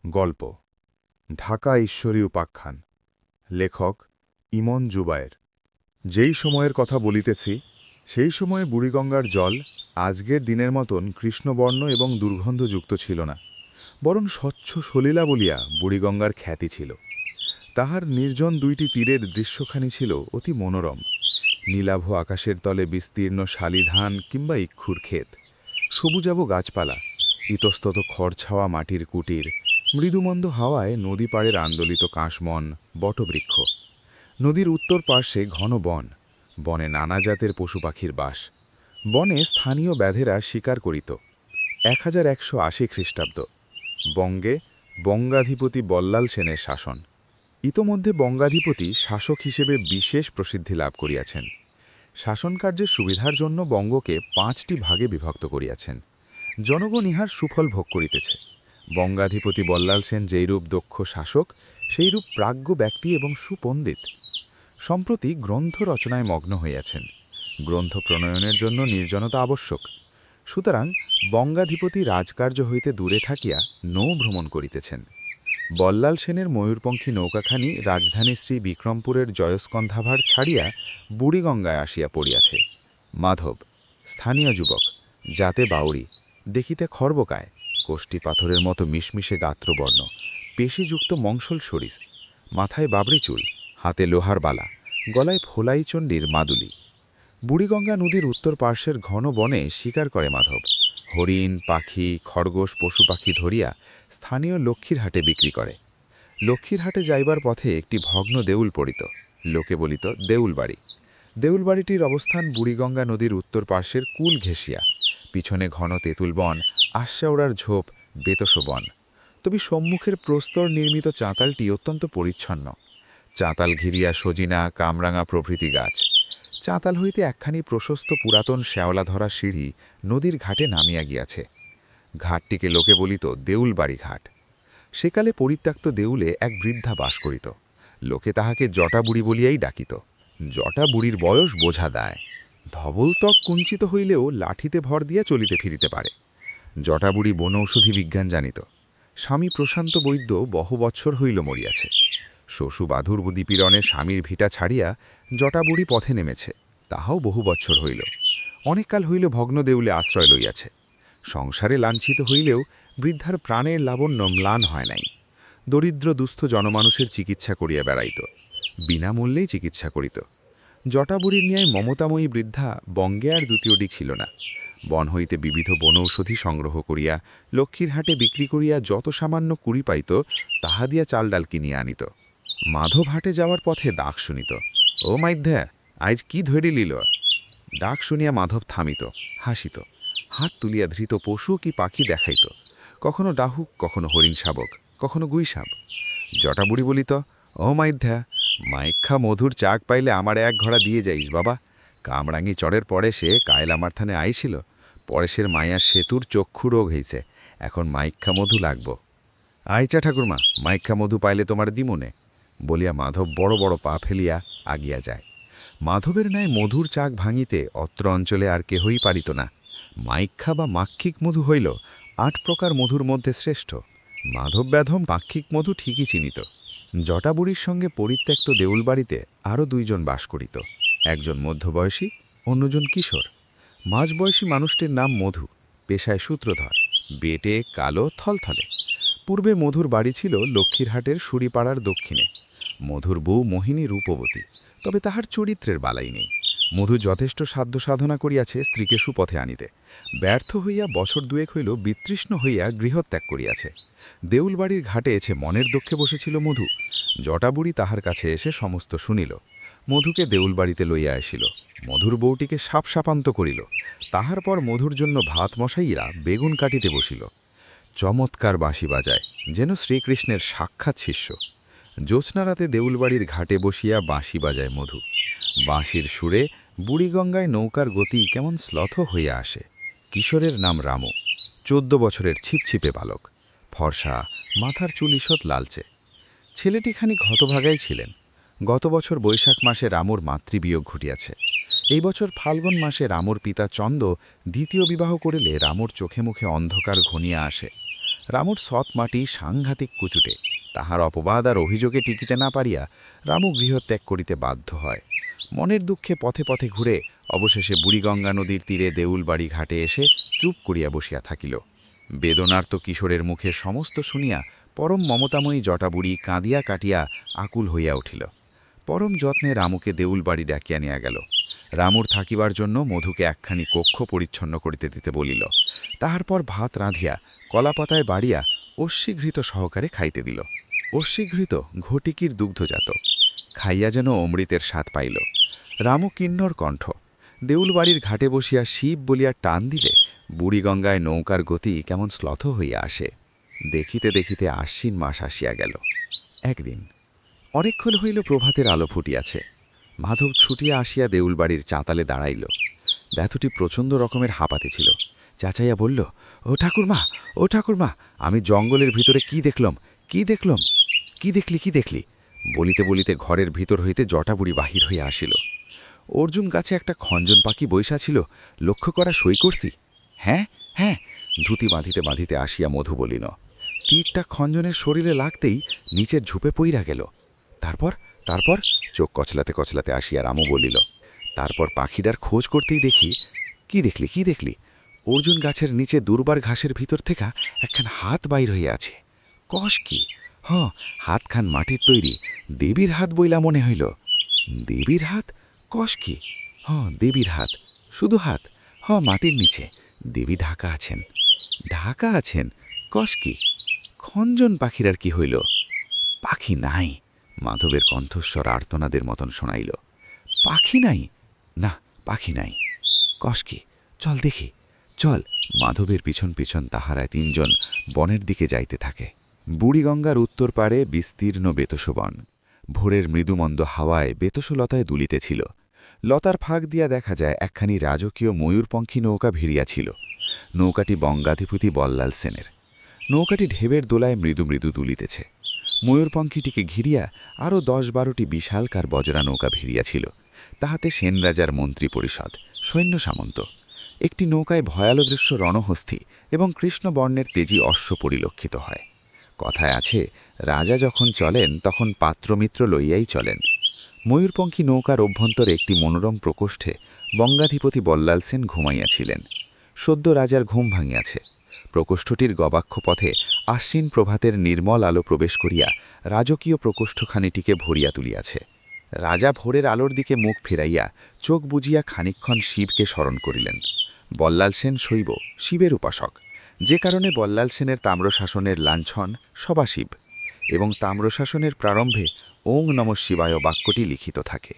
গল্প ঢাকা ঈশ্বরী উপাখ্যান লেখক ইমন জুবায়ের। যেই সময়ের কথা বলিতেছি সেই সময়ে বুড়িগঙ্গার জল আজকের দিনের মতন কৃষ্ণবর্ণ এবং দুর্গন্ধযুক্ত ছিল না, বরং স্বচ্ছ সলিলা বলিয়া বুড়িগঙ্গার খ্যাতি ছিল। তাহার নির্জন দুইটি তীরের দৃশ্যখানি ছিল অতি মনোরম। নীলাভ আকাশের তলে বিস্তীর্ণ শালিধান কিংবা ইক্ষুর ক্ষেত, সবুজাভ গাছপালা, ইতস্তত খড়ছাওয়া মাটির কুটির, মৃদুমন্দ হাওয়ায় নদী পাড়ের আন্দোলিত কাশবন, বটবৃক্ষ। নদীর উত্তর পার্শ্বে ঘন বন, বনে নানা জাতের পশু পাখির বাস। বনে স্থানীয় ব্যাধেরা শিকার করিত। 1180 খ্রিস্টাব্দ, বঙ্গে বঙ্গাধিপতি বল্লাল সেনের শাসন। ইতোমধ্যে বঙ্গাধিপতি শাসক হিসেবে বিশেষ প্রসিদ্ধি লাভ করিয়াছেন। শাসনকার্যের সুবিধার জন্য বঙ্গকে 5টি ভাগে বিভক্ত করিয়াছেন। জনগণ ইহার সুফল ভোগ করিতেছে। বঙ্গাধিপতি বল্লাল সেন যেইরূপ দক্ষ শাসক, সেইরূপ প্রাজ্ঞ ব্যক্তি এবং সুপণ্ডিত। সম্প্রতি গ্রন্থ রচনায় মগ্ন হইয়াছেন। গ্রন্থ প্রণয়নের জন্য নির্জনতা আবশ্যক। সুতরাং বঙ্গাধিপতি রাজকার্য হইতে দূরে থাকিয়া নৌ ভ্রমণ করিতেছেন। বল্লাল সেনের ময়ূরপঙ্খী নৌকাখানি রাজধানী শ্রী বিক্রমপুরের জয়স্কন্ধাভার ছাড়িয়া বুড়িগঙ্গায় আসিয়া পড়িয়াছে। মাধব, স্থানীয় যুবক, জাতে বাউরি, দেখিতে খর্বকায়, কোষ্ঠী পাথরের মতো মিশমিশে গাত্রবর্ণ, পেশিযুক্ত মংসল শরীর, মাথায় বাবরি চুল, হাতে লোহার বালা, গলায় ফোলাইচণ্ডীর মাদুলি। বুড়িগঙ্গা নদীর উত্তর পার্শ্বের ঘন বনে শিকার করে মাধব। হরিণ, পাখি, খরগোশ পশু পাখি ধরিয়া স্থানীয় লক্ষ্মীরহাটে বিক্রি করে। লক্ষ্মীরহাটে যাইবার পথে একটি ভগ্ন দেউল পড়িত। লোকে বলিত দেউলবাড়ি। দেউলবাড়িটির অবস্থান বুড়িগঙ্গা নদীর উত্তর পার্শ্বের কুল ঘেঁষিয়া। পিছনে ঘন তেঁতুল বন, আশ্বাওড়ার ঝোপ, বেতস বন। তবে সম্মুখের প্রস্তর নির্মিত চাঁতালটি অত্যন্ত পরিচ্ছন্ন। চাঁতাল ঘিরিয়া সজিনা, কামরাঙা প্রভৃতি গাছ। চাঁতাল হইতে একখানি প্রশস্ত পুরাতন শ্যাওলা ধরা সিঁড়ি নদীর ঘাটে নামিয়া গিয়াছে। ঘাটটিকে লোকে বলিত দেউলবাড়ি ঘাট। সেকালে পরিত্যক্ত দেউলে এক বৃদ্ধা বাস করিত। লোকে তাহাকে জটাবুড়ি বলিয়াই ডাকিত। জটাবুড়ির বয়স বোঝা দায়। ধবলত্বক কুঞ্চিত হইলেও লাঠিতে ভর দিয়া চলিতে ফিরিতে পারে। জটাবুড়ি বনৌষধি বিজ্ঞান জানিত। স্বামী প্রশান্ত বৈদ্য বহু বৎসর হইল মরিয়াছে। শ্বশু বাধুর দীপিরণে স্বামীর ভিটা ছাড়িয়া জটাবুড়ি পথে নেমেছে, তাহাও বহু বৎসর হইল। অনেককাল হইল ভগ্ন দেউলে আশ্রয় লইয়াছে। সংসারে লাঞ্ছিত হইলেও বৃদ্ধার প্রাণের লাবণ্য ম্লান হয় নাই। দরিদ্র দুস্থ জনমানুষের চিকিৎসা করিয়া বেড়াইত, বিনামূল্যেই চিকিৎসা করিত। জটাবুড়ির ন্যায় মমতাময়ী বৃদ্ধা বঙ্গে আর দ্বিতীয়টি ছিল না। বন হইতে বিবিধ বনৌষধি সংগ্রহ করিয়া লক্ষ্মীরহাটে বিক্রি করিয়া যত সামান্য কুড়ি পাইত, তাহা দিয়া চাল ডাল কিনিয়া আনিত। মাধবহাটে যাওয়ার পথে ডাক শুনিত, ও মাইধ্যা, আজ কি ধরি লিল? ডাক শুনিয়া মাধব থামিত, হাসিত, হাত তুলিয়া ধৃত পশু কি পাখি দেখাইত। কখনো ডাহুক, কখনো হরিণ শাবক, কখনো গুইসাপ। জটাবুড়ি বলিত, ও মাইধ্যা, মাইক্ষা মধুর চাক পাইলে আমার এক ঘোড়া দিয়ে যাইস বাবা। কামরাঙি চড়ের পরে সে কায়ল আমার থানে আইছিল। পরেশের মায়ার সেতুর চক্ষু রোগ হইছে, এখন মাইক্ষা মধু লাগব। আইচা ঠাকুরমা, মাইক্ষা মধু পাইলে তোমার দিমনে, বলিয়া মাধব বড় বড় পা ফেলিয়া আগিয়া যায়। মাধবের ন্যায় মধুর চাক ভাঙিতে অত্র অঞ্চলে আর কেহই পারিত না। মাইক্ষা বা মাক্ষিক মধু হইল 8 প্রকার মধুর মধ্যে শ্রেষ্ঠ। মাধব ব্যাধম পাক্ষিক মধু ঠিকই চিনিত। জটাবুড়ির সঙ্গে পরিত্যক্ত দেউলবাড়িতে আরও 2 জন বাস করিত। একজন মধ্যবয়সী, অন্যজন কিশোর। মাঝবয়সী মানুষটির নাম মধু, পেশায় সূত্রধর, বেটে কালো, থলথলে। পূর্বে মধুর বাড়ি ছিল লক্ষ্মীরহাটের সুরিপাড়ার দক্ষিণে। মধুর বউ মোহিনী রূপবতী, তবে তাহার চরিত্রের বালাই নেই। মধু যথেষ্ট সাধ্য সাধনা করিয়াছে স্ত্রীকে সুপথে আনিতে। ব্যর্থ হইয়া বছর 2 হইল বিতৃষ্ণ হইয়া গৃহত্যাগ করিয়াছে। দেউলবাড়ির ঘাটে এসে মনের দুঃখে বসেছিল মধু। জটাবুড়ি তাহার কাছে এসে সমস্ত শুনিল। মধুকে দেউলবাড়িতে লইয়া আসিল। মধুর বউটিকে সাপসাপান্ত করিল। তাহার পর মধুর জন্য ভাত মশাইরা বেগুন কাটিতে বসিল। চমৎকার বাঁশি বাজায়, যেন শ্রীকৃষ্ণের সাক্ষাৎ শিষ্য। জ্যোৎস্নারাতে দেউলবাড়ির ঘাটে বসিয়া বাঁশি বাজায় মধু। বাঁশির সুরে বুড়িগঙ্গায় নৌকার গতি কেমন শ্লথ হইয়া আসে। কিশোরের নাম রামু, 14 বছরের ছিপছিপে বালক, ফর্সা, মাথার চুল ঈষৎ লালচে। ছেলেটি খানিক হতভাগাই ছিলেন। গত বছর বৈশাখ মাসে রামুর মাতৃবিয়োগ ঘটিয়াছে। এই বছর ফাল্গুন মাসে রামুর পিতা চন্দ দ্বিতীয় বিবাহ করিলে রামুর চোখে মুখে অন্ধকার ঘনিয়া আসে। রামুর সৎ মাটি সাংঘাতিক কুচুটে। তাহার অপবাদ আর অভিযোগে টিকিতে না পারিয়া রামু গৃহত্যাগ করিতে বাধ্য হয়। মনের দুঃখে পথে পথে ঘুরে অবশেষে বুড়িগঙ্গা নদীর তীরে দেউলবাড়ি ঘাটে এসে চুপ করিয়া বসিয়া থাকিল। বেদনার্ত কিশোরের মুখে সমস্ত শুনিয়া পরম মমতাময়ী জটাবুড়ি কাঁদিয়া কাটিয়া আকুল হইয়া উঠিল। পরম যত্নে রামুকে দেউলবাড়ি ডাকিয়া নিয়া গেল। রামুর থাকিবার জন্য মধুকে একখানি কক্ষ পরিচ্ছন্ন করিতে দিতে বলিল। তাহার পর ভাত রাঁধিয়া কলাপাতায় বাড়িয়া অশ্বীঘৃত সহকারে খাইতে দিল। অশ্বীঘৃত ঘটিকির দুগ্ধজাত। খাইয়া যেন অমৃতের স্বাদ পাইল। রামু কিন্নর কণ্ঠ। দেউলবাড়ির ঘাটে বসিয়া শিব বলিয়া টান দিলে বুড়িগঙ্গায় নৌকার গতি কেমন শ্লথ হইয়া আসে। দেখিতে দেখিতে আশ্বিন মাস আসিয়া গেল। একদিন অনেকক্ষণ হইল প্রভাতের আলো ফুটিয়াছে। মাধব ছুটিয়া আসিয়া দেউলবাড়ির চাতালে দাঁড়াইল। ব্যথটি প্রচণ্ড রকমের হাঁপাতে ছিল। চাচাইয়া বলল, ও ঠাকুরমা, ও ঠাকুরমা, আমি জঙ্গলের ভিতরে কি দেখলাম, কি দেখলাম? কি দেখলি, কি দেখলি? বলিতে বলিতে ঘরের ভিতর হইতে জটাবুড়ি বাহির হইয়া আসিল। অর্জুন গাছে একটা খঞ্জন পাখি বৈশা ছিল, লক্ষ্য করা সই করছি। হ্যাঁ হ্যাঁ, ধুতি বাঁধিতে বাঁধিতে আসিয়া মধু বলিল। তীরটা খঞ্জনের শরীরে লাগতেই নিচের ঝুপে পইরা গেল। তারপর তারপর চোখ কচলাতে কচলাতে আসিয়া রামু বলিল, তারপর পাখিটার খোঁজ করতেই দেখি। কি দেখলি, কি দেখলি? অর্জুন গাছের নিচে দুর্বার ঘাসের ভিতর থেকে একখান হাত বাইর হইয়া আছে। কষ কি? হাতখান মাটির তৈরি, দেবীর হাত বইলা মনে হইল। দেবীর হাত? কষ কি? দেবীর হাত। শুধু হাত? মাটির নিচে দেবী ঢাকা আছেন। ঢাকা আছেন? কষ কি? খঞ্জন পাখির আর কি হইল? পাখি নাই। মাধবের কণ্ঠস্বর আর্তনাদের মতন শোনাইল। পাখি নাই? না, পাখি নাই। কষ কি? চল দেখি, চল। মাধবের পিছন পিছন তাহারায় তিনজন বনের দিকে যাইতে থাকে। বুড়িগঙ্গার উত্তর পাড়ে বিস্তীর্ণ বেতসবন। ভোরের মৃদুমন্দ হাওয়ায় বেতসলতায় দুলিতেছিল। লতার ফাঁক দিয়া দেখা যায় একখানি রাজকীয় ময়ূরপঙ্খী নৌকা ভিড়িয়াছিল। নৌকাটি বঙ্গাধিপতি বল্লাল সেনের। নৌকাটি ঢেবের দোলায় মৃদু মৃদু দুলিতেছে। ময়ূরপঙ্খীটিকে ঘিরিয়া আরও ১০-১২টি বিশালকার বজরা নৌকা ভিড়িয়াছিল। তাহাতে সেন রাজার মন্ত্রী পরিষদ, সৈন্য সামন্ত। একটি নৌকায় ভয়াল দৃশ্য রণহস্থী এবং কৃষ্ণবর্ণের তেজি অশ্ব পরিলক্ষিত হয়। কথায় আছে, রাজা যখন চলেন তখন পাত্রমিত্র লইয়াই চলেন। ময়ূরপঙ্খী নৌকার অভ্যন্তরে একটি মনোরম প্রকোষ্ঠে বঙ্গাধিপতি বল্লাল সেন ঘুমাইয়াছিলেন। সদ্য রাজার ঘুম ভাঙিয়াছে। প্রকোষ্ঠটির গবাক্ষ পথে আশ্বিন প্রভাতের নির্মল আলো প্রবেশ করিয়া রাজকীয় প্রকোষ্ঠখানিটিকে ভরিয়া তুলিয়াছে। রাজা ভোরের আলোর দিকে মুখ ফিরাইয়া চোখ বুজিয়া খানিকক্ষণ শিবকে স্মরণ করিলেন। বল্লাল সেন শৈব, শিবের উপাসক, যে কারণে বল্লাল সেনের তাম্রশাসনের লাঞ্ছন সবাশিব, এবং তাম্রশাসনের প্রারম্ভে ওং নমঃ শিবায় বাক্যটি লিখিত থাকে।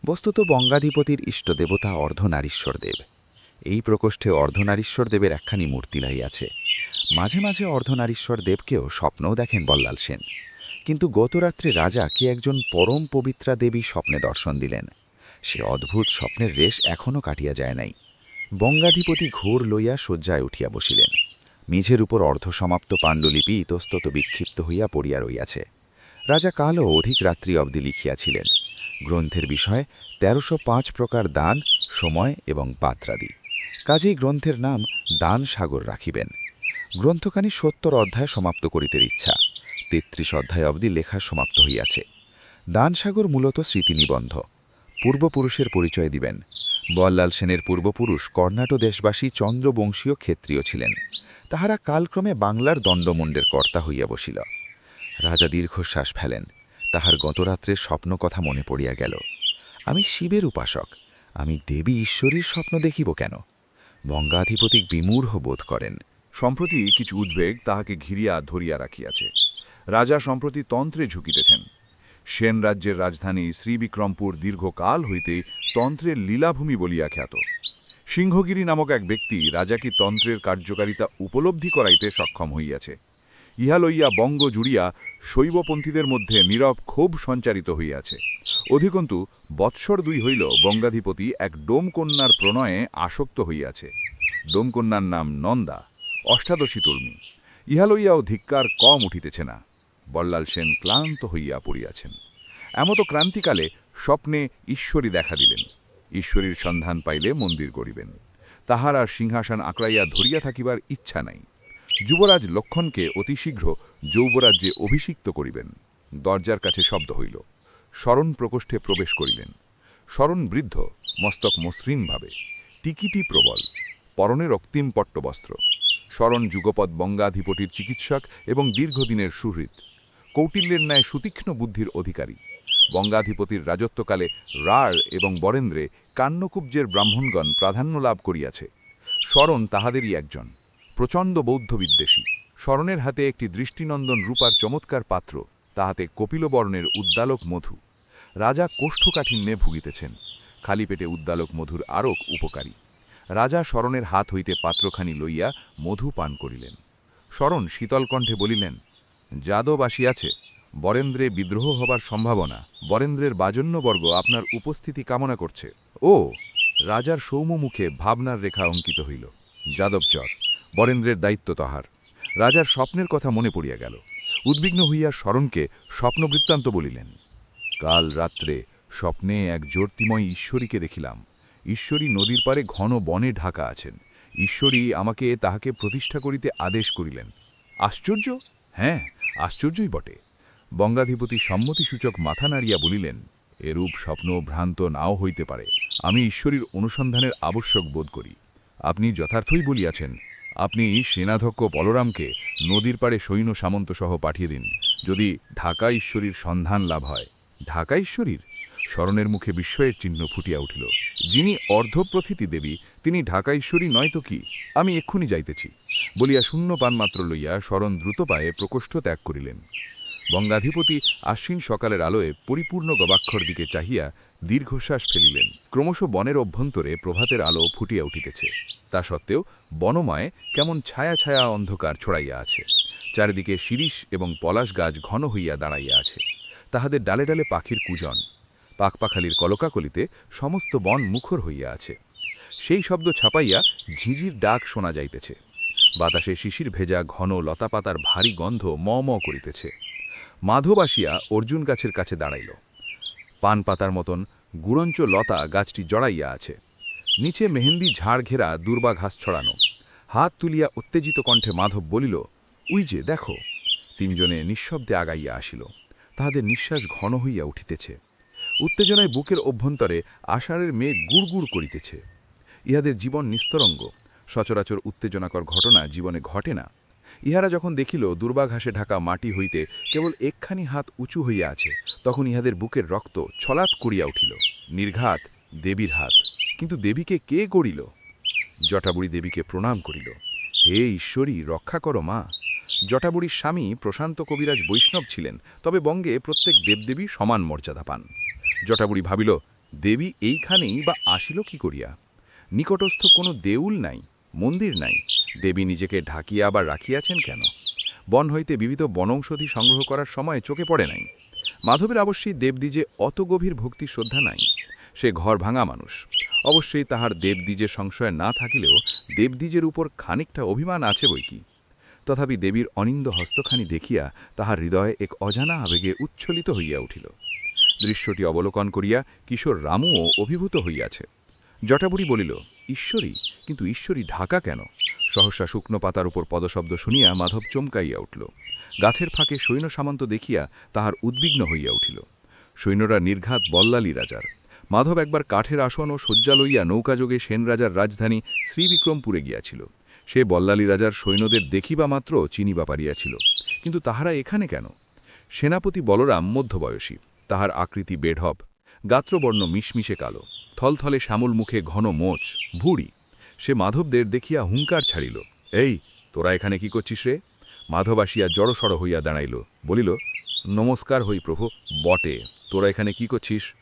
বস্তুত বঙ্গাধিপতির ইষ্টদেবতা অর্ধনারীশ্বর দেব। এই প্রকোষ্ঠে অর্ধনারীশ্বর দেবের একখানি মূর্তি লাইয়াছে। মাঝে মাঝে অর্ধনারীশ্বর দেবকেও স্বপ্নও দেখেন বল্লাল সেন। কিন্তু গতরাত্রে রাজা কে একজন পরম পবিত্রা দেবী স্বপ্নে দর্শন দিলেন। সে অদ্ভুত স্বপ্নের রেশ এখনও কাটিয়া যায় নাই। বঙ্গাধিপতি ঘোর লইয়া শয্যায় উঠিয়া বসিলেন। মেঝের উপর অর্ধসমাপ্ত পাণ্ডুলিপি ইতস্তত বিক্ষিপ্ত হইয়া পড়িয়া রইয়াছে। রাজা কালও অধিক রাত্রি অবধি লিখিয়াছিলেন। গ্রন্থের বিষয় ১৩০৫ প্রকার দান, সময় এবং পাত্রাদি। কাজেই গ্রন্থের নাম দান সাগর রাখিবেন। গ্রন্থখানি ৭০ অধ্যায় সমাপ্ত করিতে ইচ্ছা। ৩৩ অধ্যায় অবধি লেখা সমাপ্ত হইয়াছে। দানসাগর মূলত স্মৃতিনিবন্ধ। পূর্বপুরুষের পরিচয় দিবেন। বল্লাল সেনের পূর্বপুরুষ কর্ণাট দেশবাসী চন্দ্রবংশীয় ক্ষেত্রীয় ছিলেন। তাহারা কালক্রমে বাংলার দণ্ডমুণ্ডের কর্তা হইয়া বসিল। রাজা দীর্ঘশ্বাস ফেলেন। তাহার গতরাত্রের স্বপ্ন কথা মনে পড়িয়া গেল। আমি শিবের উপাসক, আমি দেবী ঈশ্বরীর স্বপ্ন দেখিব কেন? বঙ্গাধিপতি বিমূঢ় বোধ করেন। সম্প্রতি কিছু উদ্বেগ তাহাকে ঘিরিয়া ধরিয়া রাখিয়াছে। রাজা সম্প্রতি তন্ত্রে ঝুঁকিতেছেন। সেন রাজ্যের রাজধানী শ্রীবিক্রমপুর দীর্ঘকাল হইতে তন্ত্রের লীলাভূমি বলিয়া খ্যাত। সিংহগিরি নামক এক ব্যক্তি রাজাকে তন্ত্রের কার্যকারিতা উপলব্ধি করাইতে সক্ষম হইয়াছে। ইহা লইয়া বঙ্গ জুড়িয়া শৈবপন্থীদের মধ্যে নীরব ক্ষোভ সঞ্চারিত হইয়াছে। অধিকন্তু বৎসর ২ হইল বঙ্গাধিপতি এক ডোমকন্যার প্রণয়ে আসক্ত হইয়াছে। ডোমকন্যার নাম নন্দা, অষ্টাদশী তর্মী। ইহা লইয়াও ধিক্কার কম উঠিতেছে না। বল্লাল সেন ক্লান্ত হইয়া পড়িয়াছেন। এমত ক্রান্তিকালে স্বপ্নে ঈশ্বরী দেখা দিলেন। ঈশ্বরীর সন্ধান পাইলে মন্দির গড়িবেন। তাহার আর সিংহাসন আঁকড়াইয়া ধরিয়া থাকিবার ইচ্ছা নাই। যুবরাজ লক্ষণকে অতি শীঘ্র যৌবরাজ্যে অভিষিক্ত করিবেন। দরজার কাছে শব্দ হইল। শরণ প্রকোষ্ঠে প্রবেশ করিলেন। শরণ বৃদ্ধ, মস্তক মসৃণভাবে, টিকিটি প্রবল, পরনে রক্তিম পট্টবস্ত্র। শরণ যুগপৎ বঙ্গাধিপতির চিকিৎসক এবং দীর্ঘদিনের সুহৃদ, কৌটিল্যের ন্যায় সুতীক্ষ্ণ বুদ্ধির অধিকারী। বঙ্গাধিপতির রাজত্বকালে রাঢ় এবং বরেন্দ্রে কান্নকুব্জের ব্রাহ্মণগণ প্রাধান্য লাভ করিয়াছে। শরণ তাহাদেরই একজন, প্রচণ্ড বৌদ্ধ বিদ্বেষী। শরণের হাতে একটি দৃষ্টিনন্দন রূপার চমৎকার পাত্র, তাহাতে কপিলবর্ণের উদ্দালক মধু। রাজা কোষ্ঠকাঠিন্যে ভুগিতেছেন। খালি পেটে উদ্দালক মধুর আরক উপকারী। রাজা শরণের হাত হইতে পাত্রখানি লইয়া মধু পান করিলেন। শরণ শীতল কণ্ঠে বলিলেন, যাদব আসিয়াছে, বরেন্দ্রে বিদ্রোহ হবার সম্ভাবনা। বরেন্দ্রের বাজন্যবর্গ আপনার উপস্থিতি কামনা করছে। ও, রাজার সৌম্য মুখে ভাবনার রেখা অঙ্কিত হইল। যাদবচর, বরেন্দ্রের দায়িত্ব তাহার। রাজার স্বপ্নের কথা মনে পড়িয়া গেল। উদ্বিগ্ন হইয়া শরণকে স্বপ্নবৃত্তান্ত বলিলেন। কাল রাত্রে স্বপ্নে এক জ্যোতির্ময় ঈশ্বরীকে দেখিলাম। ঈশ্বরী নদীর পারে ঘন বনে ঢাকা আছেন। ঈশ্বরী আমাকে তাহাকে প্রতিষ্ঠা করিতে আদেশ করিলেন। আশ্চর্য? হ্যাঁ, আশ্চর্যই বটে। বঙ্গাধিপতি সম্মতিসূচক মাথা নাড়িয়া বলিলেন, এরূপ স্বপ্ন ভ্রান্ত নাও হইতে পারে। আমি ঈশ্বরীর অনুসন্ধানের আবশ্যক বোধ করি। আপনি যথার্থই বলিয়াছেন। আপনি সেনাধ্যক্ষ বলরামকে নদীর পাড়ে সৈন্য সামন্তসহ পাঠিয়ে দিন, যদি ঢাকা ঈশ্বরীর সন্ধান লাভ হয়। ঢাকা ঈশ্বরীর? শরণের মুখে বিস্ময়ের চিহ্ন ফুটিয়া উঠিল। যিনি অর্ধপ্রথিতি দেবী, তিনি ঢাকা ঈশ্বরী নয় তো কি? আমি এক্ষুনি যাইতেছি বলিয়া শূন্য পানমাত্র লইয়া শরণ দ্রুত পায়ে প্রকোষ্ঠ ত্যাগ করিলেন। বঙ্গাধিপতি আশ্বিন সকালের আলোয় পরিপূর্ণ গবাক্ষর দিকে চাহিয়া দীর্ঘশ্বাস ফেলিলেন। ক্রমশ বনের অভ্যন্তরে প্রভাতের আলো ফুটিয়া উঠিতেছে। তা সত্ত্বেও বনময় কেমন ছায়া ছায়া অন্ধকার ছড়াইয়া আছে। চারিদিকে শিরীষ এবং পলাশ গাছ ঘন হইয়া দাঁড়াইয়া আছে। তাহাদের ডালে ডালে পাখির কুজন। পাখপাখালির কলকাকলিতে সমস্ত বন মুখর হইয়া আছে। সেই শব্দ ছাপাইয়া ঝিঝির ডাক শোনা যাইতেছে। বাতাসে শিশির ভেজা ঘন লতাপাতার ভারী গন্ধ ম ম করিতেছে। মাধব আসিয়া অর্জুন গাছের কাছে দাঁড়াইল। পান পাতার মতন গুড়ঞ্চ লতা গাছটি জড়াইয়া আছে। নিচে মেহেন্দি ঝাড় ঘেরা দুর্বা ঘাস ছড়ানো। হাত তুলিয়া উত্তেজিত কণ্ঠে মাধব বলিল, উই যে দেখো। তিনজনে নিঃশব্দে আগাইয়া আসিল। তাহাদের নিঃশ্বাস ঘন হইয়া উঠিতেছে। উত্তেজনায় বুকের অভ্যন্তরে আষাঢ়ের মেঘ গুড় গুড় করিতেছে। ইহাদের জীবন নিস্তরঙ্গ। সচরাচর উত্তেজনাকর ঘটনা জীবনে ঘটে না। ইহারা যখন দেখিল দুর্বা ঘাসে ঢাকা মাটি হইতে কেবল একখানি হাত উঁচু হইয়া আছে, তখন ইহাদের বুকের রক্ত ছলাৎ করিয়া উঠিল। নির্ঘাত দেবীর হাত। কিন্তু দেবীকে কে গড়িল? জটাবুড়ি দেবীকে প্রণাম করিল। হে ঈশ্বরী, রক্ষা করো মা। জটাবুড়ির স্বামী প্রশান্ত কবিরাজ বৈষ্ণব ছিলেন, তবে বঙ্গে প্রত্যেক দেবদেবী সমান মর্যাদা পান। জটাবুড়ি ভাবিল, দেবী এইখানেই বা আসিল কি করিয়া? নিকটস্থ কোনো দেউল নাই, মন্দির নাই। দেবী নিজেকে ঢাকিয়া আবার রাখিয়াছেন কেন? বন হইতে বিবিধ বনৌষধি সংগ্রহ করার সময় চোখে পড়ে নাই। মাধবের অবশ্যই দেবদ্বিজে অত গভীর ভক্তি শ্রদ্ধা নাই। সে ঘর ভাঙা মানুষ। অবশ্যই তাহার দেবদ্বিজে সংশয় না থাকিলেও দেবদ্বিজের উপর খানিকটা অভিমান আছে বইকি। তথাপি দেবীর অনিন্দ হস্তখানি দেখিয়া তাহার হৃদয়ে এক অজানা আবেগে উচ্ছ্বলিত হইয়া উঠিল। দৃশ্যটি অবলোকন করিয়া কিশোর রামুও অভিভূত হইয়াছে। জটাবুড়ি বলিল, ঈশ্বরী? কিন্তু ঈশ্বরী ঢাকা কেন? সহসা শুকনো পাতার উপর পদশব্দ শুনিয়া মাধব চমকাইয়া উঠল। গাছের ফাঁকে সৈন্য সামন্ত দেখিয়া তাহার উদ্বিগ্ন হইয়া উঠিল। সৈন্যরা নির্ঘাত বল্লালী রাজার। মাধব একবার কাঠের আসন ও শয্যা লইয়া নৌকাযোগে সেন রাজার রাজধানী শ্রীবিক্রমপুরে গিয়াছিল। সে বল্লালী রাজার সৈন্যদের দেখিবা মাত্র চিনিবা পারিয়াছিল। কিন্তু তাহারা এখানে কেন? সেনাপতি বলরাম মধ্যবয়সী। তাহার আকৃতি বেঢপ, গাত্রবর্ণ মিশমিশে কালো, থলথলে শ্যামল মুখে ঘন মোচ, ভুড়ি। সে মাধবদের দেখিয়া হুঙ্কার ছাড়িল, এই তোরা এখানে কি করছিস রে? মাধব আসিয়া জড়সড় হইয়া দাঁড়াইল, বলিল, নমস্কার হই প্রভু। বটে, তোরা এখানে কি করছিস?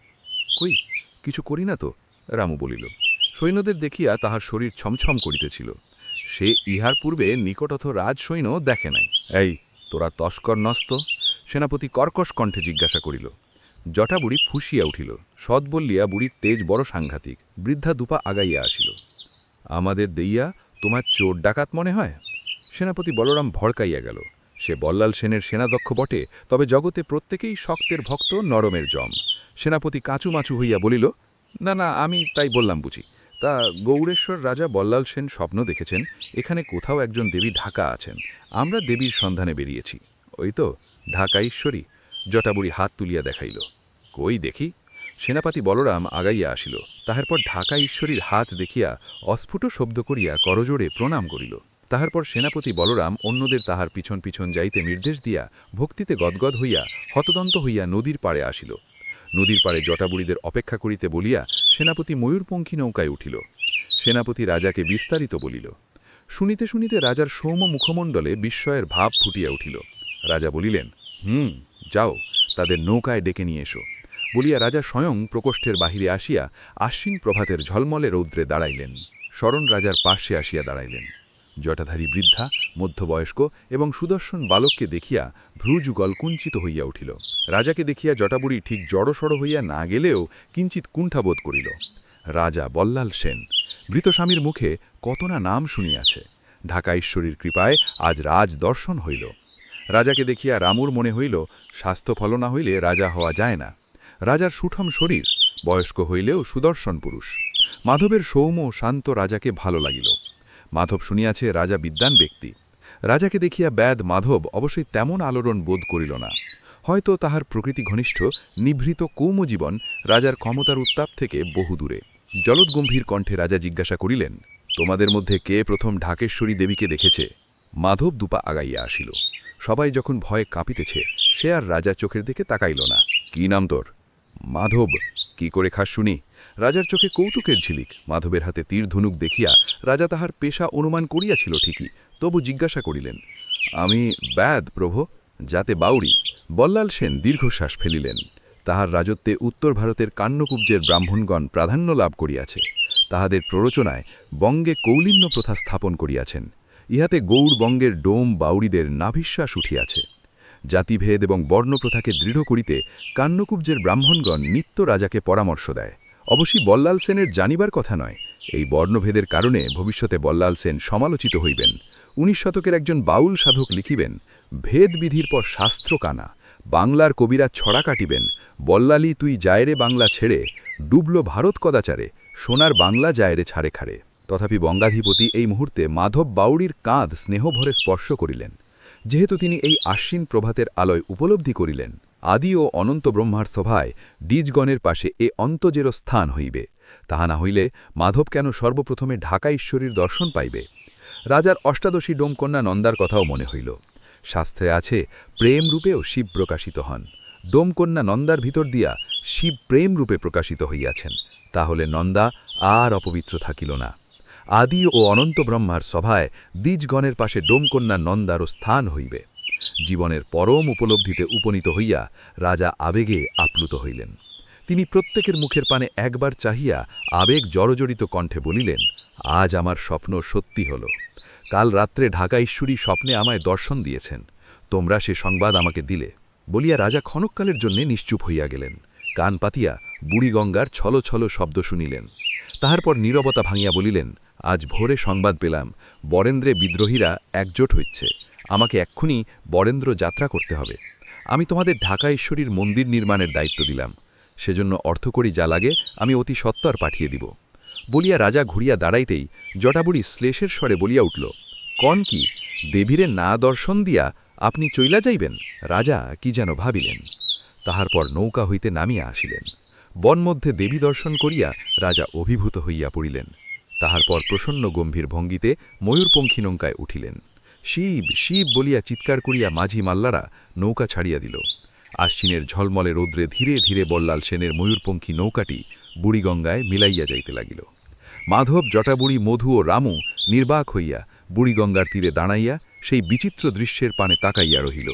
কই, কিছু করি না তো, রামু বলিল। সৈন্যদের দেখিয়া তাহার শরীর ছমছম করিতেছিল। সে ইহার পূর্বে নিকটথ রাজসৈন্য দেখে নাই। এই তোরা তস্কর নস্ত? সেনাপতি কর্কশ কণ্ঠে জিজ্ঞাসা করিল। জটাবুড়ি ফুঁসিয়া উঠিল। সৎ বলিয়া বুড়ির তেজ বড় সাংঘাতিক। বৃদ্ধা দুপা আগাইয়া আসিল। আমাদের দেইয়া তোমার চোর ডাকাত মনে হয়? সেনাপতি বলরাম ভড়কাইয়া গেল। সে বল্লাল সেনের সেনাদক্ষ বটে, তবে জগতে প্রত্যেকেই শক্তের ভক্ত, নরমের জম। সেনাপতি কাঁচুমাচু হইয়া বলিল, না না, আমি তাই বললাম বুঝি। তা গৌড়েশ্বর রাজা বল্লাল সেন স্বপ্ন দেখেছেন এখানে কোথাও একজন দেবী ঢাকা আছেন। আমরা দেবীর সন্ধানে বেরিয়েছি। ওই তো ঢাকা ঈশ্বরী। জটাবুড়ি হাত তুলিয়া দেখাইল। কই দেখি। সেনাপতি বলরাম আগাইয়া আসিল। তাহার পর ঢাকা ঈশ্বরীর হাত দেখিয়া অস্ফুট শব্দ করিয়া করজোড়ে প্রণাম করিল। তাহার পর সেনাপতি বলরাম অন্যদের তাহার পিছন পিছন যাইতে নির্দেশ দিয়া ভক্তিতে গদগদ হইয়া হতদন্ত হইয়া নদীর পাড়ে আসিল। নদীর পাড়ে জটাবুড়িদের অপেক্ষা করিতে বলিয়া সেনাপতি ময়ূরপঙ্খী নৌকায় উঠিল। সেনাপতি রাজাকে বিস্তারিত বলিল। শুনিতে শুনিতে রাজার সৌম্য মুখমণ্ডলে বিস্ময়ের ভাব ফুটিয়া উঠিল। রাজা বলিলেন, যাও, তাদের নৌকায় ডেকে নিয়ে এসো। বলিয়া রাজা স্বয়ং প্রকোষ্ঠের বাহিরে আসিয়া আশ্বিন প্রভাতের ঝলমলে রৌদ্রে দাঁড়াইলেন। শরণ রাজার পার্শ্বে আসিয়া দাঁড়াইলেন। জটাধারী বৃদ্ধা, মধ্যবয়স্ক এবং সুদর্শন বালককে দেখিয়া ভ্রুযুগল কুঞ্চিত হইয়া উঠিল। রাজাকে দেখিয়া জটাবুড়ি ঠিক জড়সড় হইয়া না গেলেও কিঞ্চিত কুণ্ঠাবোধ করিল। রাজা বল্লাল সেন, মৃতস্বামীর মুখে কত না নাম শুনিয়াছে। ঢাকা ঈশ্বরীর কৃপায় আজ রাজ দর্শন হইল। রাজাকে দেখিয়া রামুর মনে হইল, স্বাস্থ্য ফল না হইলে রাজা হওয়া যায় না। রাজার সুঠম শরীর, বয়স্ক হইলেও সুদর্শন পুরুষ। মাধবের সৌম্য শান্ত রাজাকে ভালো লাগিল। মাধব শুনিয়াছে রাজা বিদ্বান ব্যক্তি। রাজাকে দেখিয়া ব্যাদ মাধব অবশ্যই তেমন আলোড়ন বোধ করিল না। হয়তো তাহার প্রকৃতি ঘনিষ্ঠ নিভৃত কৌমজীবন রাজার ক্ষমতার উত্তাপ থেকে বহু দূরে। জলদগম্ভীর কণ্ঠে রাজা জিজ্ঞাসা করিলেন, তোমাদের মধ্যে কে প্রথম ঢাকেশ্বরী দেবীকে দেখেছে? মাধব দুপা আগাইয়া আসিল। সবাই যখন ভয়ে কাঁপিতেছে, সে আর রাজার চোখের দিকে তাকাইল না। কি নাম তোর? মাধব। কি করে খাস শুনি? রাজার চোখে কৌতুকের ঝিলিক। মাধবের হাতে তীর ধনুক দেখিয়া রাজা তাহার পেশা অনুমান করিয়াছিল ঠিকই, তবু জিজ্ঞাসা করিলেন, আমি ব্যাদ প্রভু, যাতে বাউরি। বল্লাল সেন দীর্ঘশ্বাস ফেলিলেন। তাহার রাজত্বে উত্তর ভারতের কান্নকুব্জের ব্রাহ্মণগণ প্রাধান্য লাভ করিয়াছে। তাহাদের প্ররোচনায় বঙ্গে কৌলিন্য প্রথা স্থাপন করিয়াছেন। ইহাতে গৌড় বঙ্গের ডোম বাউরিদের নাভিশ্বাস উঠিয়াছে। জাতিভেদ এবং বর্ণপ্রথাকে দৃঢ় করিতে কান্নকুব্জের ব্রাহ্মণগণ নিত্য রাজাকে পরামর্শ দেয়। অবশ্যই বল্লাল সেনের জানিবার কথা নয়, এই বর্ণভেদের কারণে ভবিষ্যতে বল্লাল সেন সমালোচিত হইবেন। 19 শতকের একজন বাউল সাধক লিখিবেন, ভেদবিধির পর শাস্ত্র কানা, বাংলার কবিরা ছড়া কাটিবেন, বল্লালি তুই যায়রে বাংলা ছেড়ে, ডুবল ভারত কদাচারে, সোনার বাংলা যায়রে ছাড়ে খাড়ে। তথাপি বঙ্গাধিপতি এই মুহূর্তে মাধব বাউড়ির কাঁধ স্নেহভরে স্পর্শ করিলেন। যেহেতু তিনি এই আশ্বিন প্রভাতের আলোয় উপলব্ধি করিলেন, আদি ও অনন্ত ব্রহ্মার সভায় দ্বিজগণের পাশে এ অন্তজেরও স্থান হইবে, তাহা না হইলে মাধব কেন সর্বপ্রথমে ঢাকা ঈশ্বরীর দর্শন পাইবে? রাজার অষ্টাদশী ডোমকন্যা নন্দার কথাও মনে হইল। শাস্ত্রে আছে, প্রেম রূপেও শিব প্রকাশিত হন। ডোমকন্যা নন্দার ভিতর দিয়া শিব প্রেম রূপে প্রকাশিত হইয়াছেন। তাহলে নন্দা আর অপবিত্র থাকিল না। আদি ও অনন্ত ব্রহ্মার সভায় দ্বিজগণের পাশে ডোমকন্যা নন্দারও স্থান হইবে। জীবনের পরম উপলব্ধিতে উপনীত হইয়া রাজা আবেগে আপ্লুত হইলেন। তিনি প্রত্যেকের মুখের পানে একবার চাহিয়া আবেগ জড়জড়িত কণ্ঠে বলিলেন, আজ আমার স্বপ্ন সত্যি হল। কাল রাত্রে ঢাকা ঈশ্বরী স্বপ্নে আমায় দর্শন দিয়েছেন। তোমরা সে সংবাদ আমাকে দিলে। বলিয়া রাজা ক্ষণকালের জন্য নিশ্চুপ হইয়া গেলেন। কান পাতিয়া বুড়িগঙ্গার ছলো ছলো শব্দ শুনিলেন। তাহার পর নীরবতা ভাঙিয়া বলিলেন, আজ ভোরে সংবাদ পেলাম বরেন্দ্রে বিদ্রোহীরা একজোট হচ্ছে। আমাকে এক্ষুনি বরেন্দ্র যাত্রা করতে হবে। আমি তোমাদের ঢাকা ঈশ্বরীর মন্দির নির্মাণের দায়িত্ব দিলাম। সেজন্য অর্থকড়ি যা লাগে আমি অতি সত্বর পাঠিয়ে দিব। বলিয়া রাজা ঘুরিয়া দাঁড়াইতেই জটাবুড়ি শ্লেষের স্বরে বলিয়া উঠল, কন কি, দেবীরে না দর্শন দিয়া আপনি চইলা যাইবেন? রাজা কি যেন ভাবিলেন। তাহার পর নৌকা হইতে নামিয়া আসিলেন। বনমধ্যে দেবী দর্শন করিয়া রাজা অভিভূত হইয়া পড়িলেন। তাহার পর প্রসন্ন গম্ভীর ভঙ্গিতে ময়ূরপঙ্খী নৌকায় উঠিলেন। শিব শিব বলিয়া চিৎকার করিয়া মাঝি মাল্লারা নৌকা ছাড়িয়া দিল। আশ্বিনের ঝলমলে রৌদ্রে ধীরে ধীরে বল্লাল সেনের ময়ূরপঙ্খী নৌকাটি বুড়িগঙ্গায় মিলাইয়া যাইতে লাগিল। মাধব, জটাবুড়ি, মধু ও রামু নির্বাক হইয়া বুড়িগঙ্গার তীরে দাঁড়াইয়া সেই বিচিত্র দৃশ্যের পানে তাকাইয়া রহিল।